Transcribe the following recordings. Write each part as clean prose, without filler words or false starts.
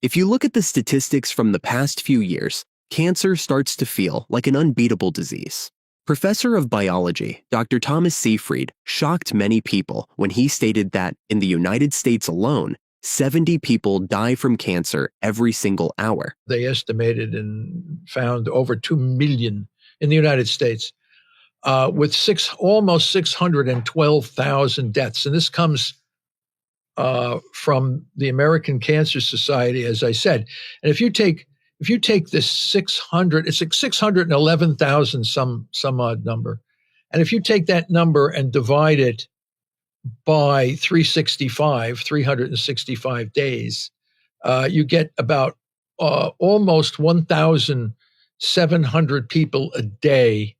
If you look at the statistics from the past few years, cancer starts to feel like an unbeatable disease. Professor of biology Dr. Thomas Seyfried shocked many people when he stated that in the United States alone, 70 people die from cancer every single hour. They estimated and found over 2 million in the United States, with almost 612,000 deaths. And this comes from the American Cancer Society, as I said. And if you take this 600, it's like 611,000 some odd number. And if you take that number and divide it by 365 days, you get about almost 1,700 people a day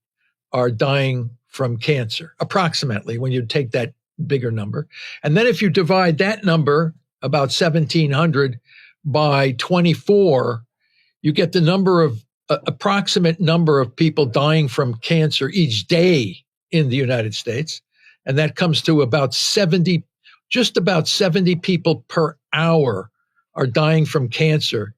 are dying from cancer, approximately, when you take that bigger number. And then if you divide that number, about 1,700, by 24, you get the approximate number of people dying from cancer each day in the United States. And that comes to just about 70 people per hour are dying from cancer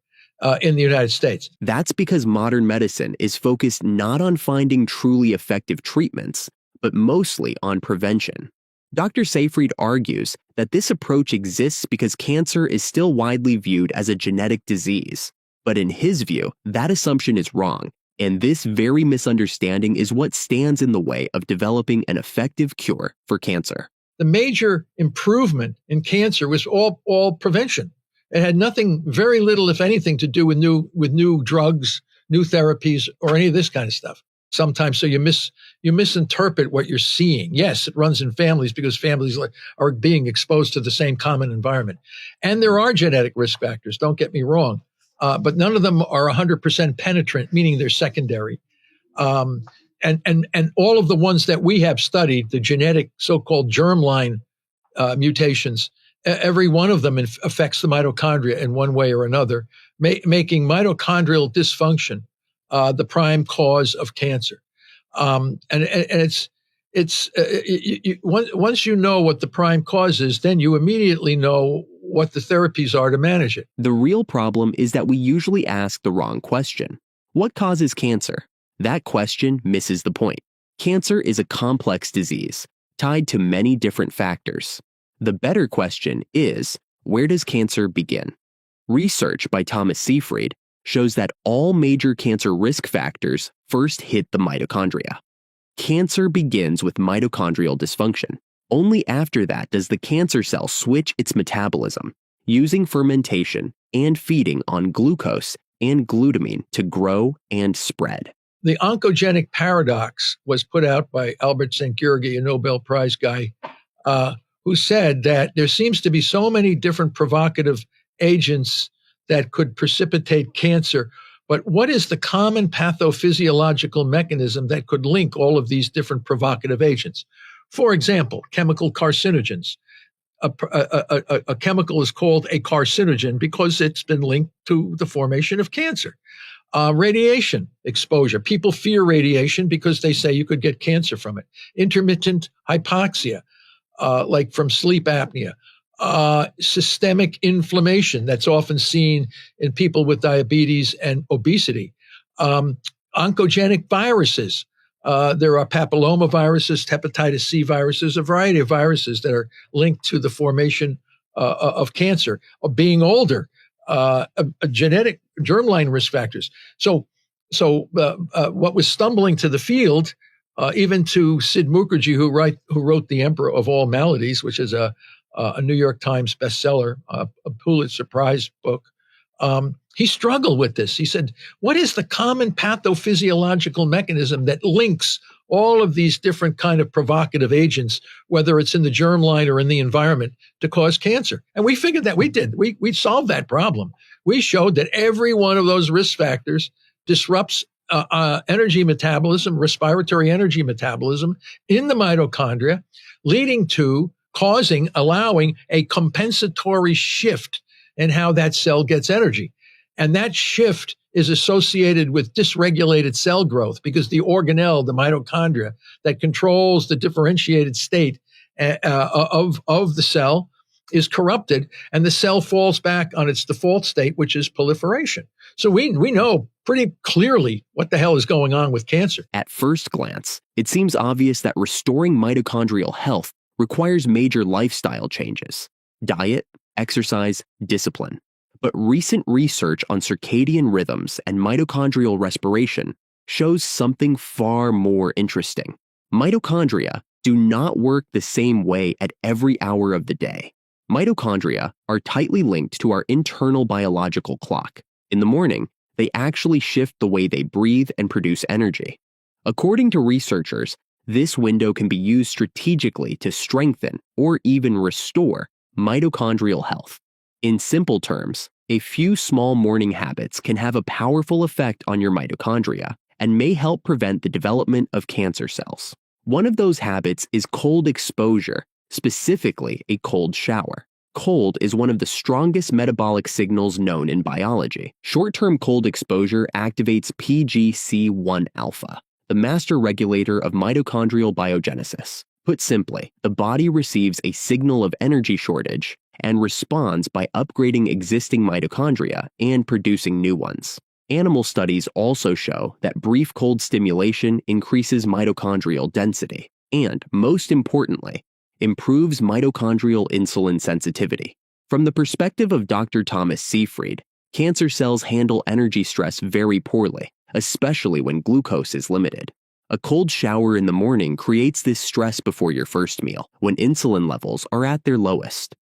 in the United States. That's because modern medicine is focused not on finding truly effective treatments, but mostly on prevention. Dr. Seyfried argues that this approach exists because cancer is still widely viewed as a genetic disease. But in his view, that assumption is wrong, and this very misunderstanding is what stands in the way of developing an effective cure for cancer. The major improvement in cancer was all prevention. It had very little, if anything, to do with new drugs, new therapies, or any of this kind of stuff. Sometimes, so you misinterpret what you're seeing. Yes, it runs in families because families are being exposed to the same common environment. And there are genetic risk factors, don't get me wrong, but none of them are 100% penetrant, meaning they're secondary. And all of the ones that we have studied, the genetic so-called germline mutations, every one of them affects the mitochondria in one way or another, making mitochondrial dysfunction the prime cause of cancer. And it's once you know what the prime cause is, then you immediately know what the therapies are to manage it. The real problem is that we usually ask the wrong question. What causes cancer? That question misses the point. Cancer is a complex disease, tied to many different factors. The better question is, where does cancer begin? Research by Thomas Seyfried shows that all major cancer risk factors first hit the mitochondria. Cancer begins with mitochondrial dysfunction. Only after that does the cancer cell switch its metabolism, using fermentation and feeding on glucose and glutamine to grow and spread. The oncogenic paradox was put out by Albert Szent-Györgyi, a Nobel Prize guy, who said that there seems to be so many different provocative agents that could precipitate cancer, but what is the common pathophysiological mechanism that could link all of these different provocative agents? For example, chemical carcinogens. A chemical is called a carcinogen because it's been linked to the formation of cancer. Radiation exposure. People fear radiation because they say you could get cancer from it. Intermittent hypoxia, like from sleep apnea. Systemic inflammation that's often seen in people with diabetes and obesity. Oncogenic viruses. There are papillomaviruses, hepatitis C viruses, a variety of viruses that are linked to the formation of cancer, of being older, genetic germline risk factors. So what was stumbling to the field, even to Sid Mukherjee, who wrote The Emperor of All Maladies, which is a New York Times bestseller, a Pulitzer Prize book. He struggled with this. He said, what is the common pathophysiological mechanism that links all of these different kind of provocative agents, whether it's in the germline or in the environment, to cause cancer? And we figured that we did. We solved that problem. We showed that every one of those risk factors disrupts energy metabolism, respiratory energy metabolism in the mitochondria, allowing a compensatory shift in how that cell gets energy. And that shift is associated with dysregulated cell growth because the organelle, the mitochondria that controls the differentiated state of the cell, is corrupted and the cell falls back on its default state, which is proliferation. So we know pretty clearly what the hell is going on with cancer. At first glance, it seems obvious that restoring mitochondrial health requires major lifestyle changes: diet, exercise, discipline. But recent research on circadian rhythms and mitochondrial respiration shows something far more interesting. Mitochondria do not work the same way at every hour of the day. Mitochondria are tightly linked to our internal biological clock. In the morning, they actually shift the way they breathe and produce energy. According to researchers, this window can be used strategically to strengthen or even restore mitochondrial health. In simple terms, a few small morning habits can have a powerful effect on your mitochondria and may help prevent the development of cancer cells. One of those habits is cold exposure, specifically a cold shower. Cold is one of the strongest metabolic signals known in biology. Short-term cold exposure activates PGC1 alpha, the master regulator of mitochondrial biogenesis. Put simply, the body receives a signal of energy shortage and responds by upgrading existing mitochondria and producing new ones. Animal studies also show that brief cold stimulation increases mitochondrial density and, most importantly, improves mitochondrial insulin sensitivity. From the perspective of Dr. Thomas Seyfried, cancer cells handle energy stress very poorly, especially when glucose is limited. A cold shower in the morning creates this stress before your first meal, when insulin levels are at their lowest.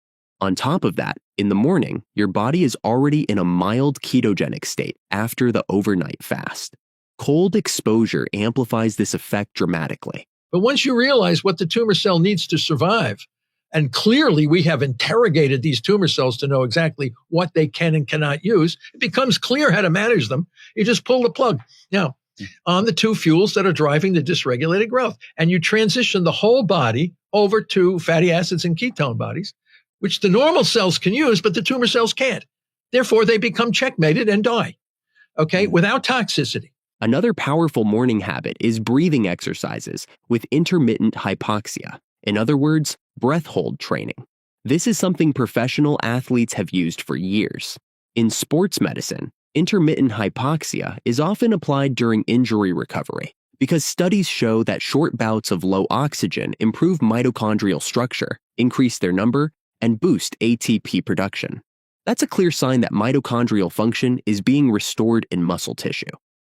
On top of that, in the morning, your body is already in a mild ketogenic state after the overnight fast. Cold exposure amplifies this effect dramatically. But once you realize what the tumor cell needs to survive, and clearly we have interrogated these tumor cells to know exactly what they can and cannot use, it becomes clear how to manage them. You just pull the plug. Now, on the two fuels that are driving the dysregulated growth, and you transition the whole body over to fatty acids and ketone bodies, which the normal cells can use, but the tumor cells can't. Therefore, they become checkmated and die, without toxicity. Another powerful morning habit is breathing exercises with intermittent hypoxia. In other words, breath hold training. This is something professional athletes have used for years. In sports medicine, intermittent hypoxia is often applied during injury recovery because studies show that short bouts of low oxygen improve mitochondrial structure, increase their number, and boost ATP production. That's a clear sign that mitochondrial function is being restored in muscle tissue.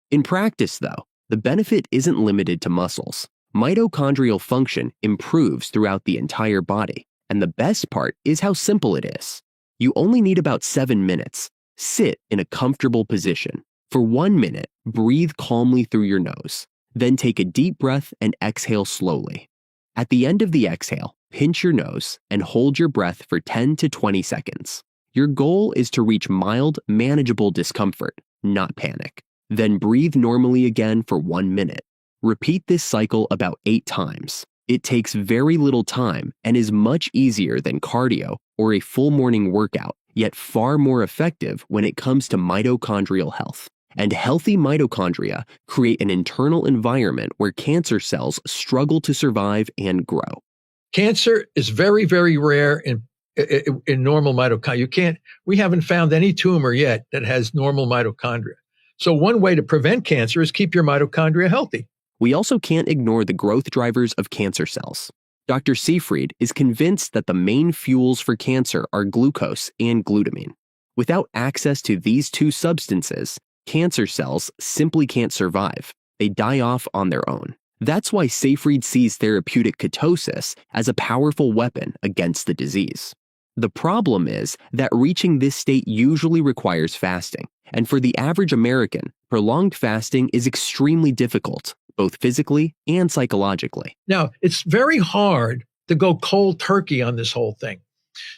In practice, though, the benefit isn't limited to muscles. Mitochondrial function improves throughout the entire body, and the best part is how simple it is. You only need about 7 minutes. Sit in a comfortable position. For 1 minute, breathe calmly through your nose. Then take a deep breath and exhale slowly. At the end of the exhale, pinch your nose and hold your breath for 10 to 20 seconds. Your goal is to reach mild, manageable discomfort, not panic. Then breathe normally again for 1 minute. Repeat this cycle about 8 times. It takes very little time and is much easier than cardio or a full morning workout, yet far more effective when it comes to mitochondrial health. And healthy mitochondria create an internal environment where cancer cells struggle to survive and grow. Cancer is very, very rare in normal mitochondria. We haven't found any tumor yet that has normal mitochondria. So one way to prevent cancer is keep your mitochondria healthy. We also can't ignore the growth drivers of cancer cells. Dr. Seyfried is convinced that the main fuels for cancer are glucose and glutamine. Without access to these two substances, cancer cells simply can't survive. They die off on their own. That's why Seyfried sees therapeutic ketosis as a powerful weapon against the disease. The problem is that reaching this state usually requires fasting, and for the average American, prolonged fasting is extremely difficult, both physically and psychologically. Now, it's very hard to go cold turkey on this whole thing.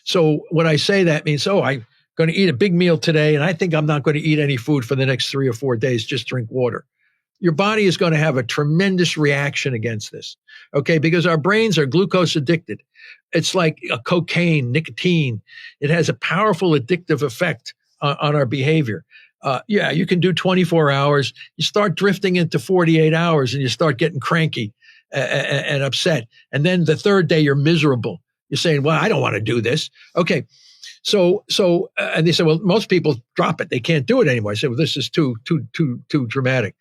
So when I say that means, I'm going to eat a big meal today, and I think I'm not going to eat any food for the next 3 or 4 days, just drink water. Your body is going to have a tremendous reaction against this, because our brains are glucose addicted. It's like cocaine, nicotine. It has a powerful addictive effect on our behavior. You can do 24 hours. You start drifting into 48 hours and you start getting cranky and upset. And then the third day you're miserable. You're saying, well, I don't want to do this. Okay. And they said, well, most people drop it. They can't do it anymore. I said, well, this is too dramatic.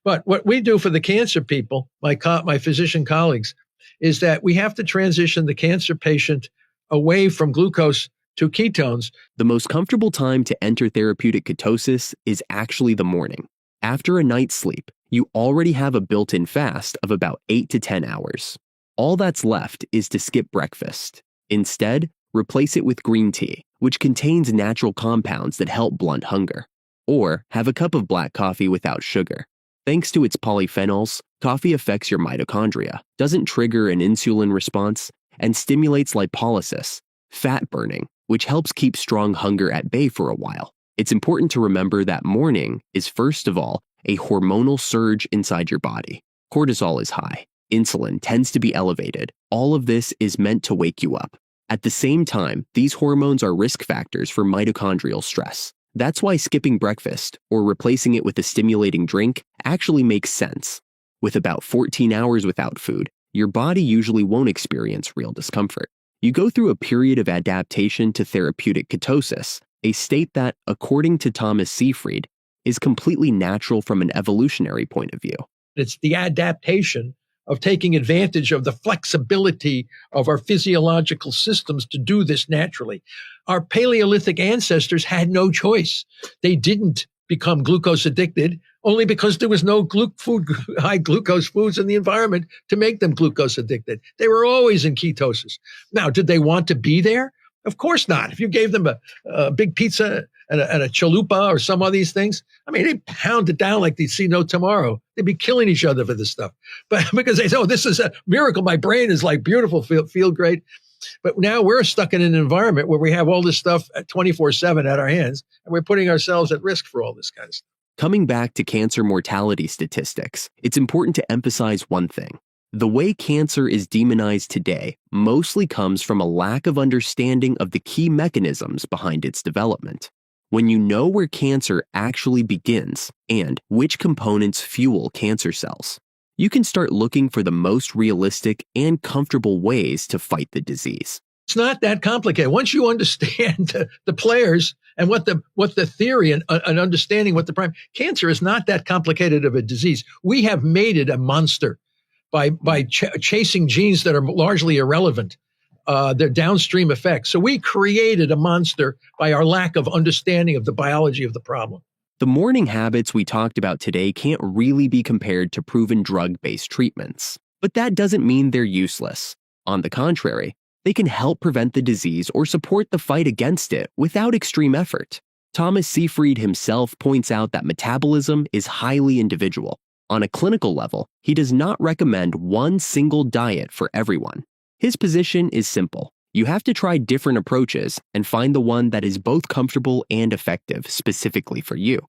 But what we do for the cancer people, my physician colleagues, is that we have to transition the cancer patient away from glucose to ketones. The most comfortable time to enter therapeutic ketosis is actually the morning. After a night's sleep, you already have a built-in fast of about 8 to 10 hours. All that's left is to skip breakfast. Instead, replace it with green tea, which contains natural compounds that help blunt hunger. Or have a cup of black coffee without sugar. Thanks to its polyphenols, coffee affects your mitochondria, doesn't trigger an insulin response, and stimulates lipolysis, fat burning, which helps keep strong hunger at bay for a while. It's important to remember that morning is, first of all, a hormonal surge inside your body. Cortisol is high. Insulin tends to be elevated. All of this is meant to wake you up. At the same time, these hormones are risk factors for mitochondrial stress. That's why skipping breakfast or replacing it with a stimulating drink actually makes sense. With about 14 hours without food, your body usually won't experience real discomfort. You go through a period of adaptation to therapeutic ketosis, a state that, according to Thomas Seyfried, is completely natural from an evolutionary point of view. It's the adaptation of taking advantage of the flexibility of our physiological systems to do this naturally. Our Paleolithic ancestors had no choice. They didn't become glucose addicted only because there was no high glucose foods in the environment to make them glucose addicted. They were always in ketosis. Now, did they want to be there? Of course not. If you gave them a big pizza and a chalupa or some of these things, I mean, they'd pound it down like they'd see no tomorrow. They'd be killing each other for this stuff. But because they say, oh, this is a miracle. My brain is like beautiful, feel great. But now we're stuck in an environment where we have all this stuff 24/7 at our hands, and we're putting ourselves at risk for all this kind of stuff. Coming back to cancer mortality statistics, it's important to emphasize one thing. The way cancer is demonized today mostly comes from a lack of understanding of the key mechanisms behind its development. When you know where cancer actually begins and which components fuel cancer cells, you can start looking for the most realistic and comfortable ways to fight the disease. It's not that complicated. Once you understand the players and what the theory and understanding what the prime cancer is not that complicated of a disease. We have made it a monster by chasing genes that are largely irrelevant. Their downstream effects. So we created a monster by our lack of understanding of the biology of the problem. The morning habits we talked about today can't really be compared to proven drug-based treatments. But that doesn't mean they're useless. On the contrary, they can help prevent the disease or support the fight against it without extreme effort. Thomas Seyfried himself points out that metabolism is highly individual. On a clinical level, he does not recommend one single diet for everyone. His position is simple. You have to try different approaches and find the one that is both comfortable and effective specifically for you.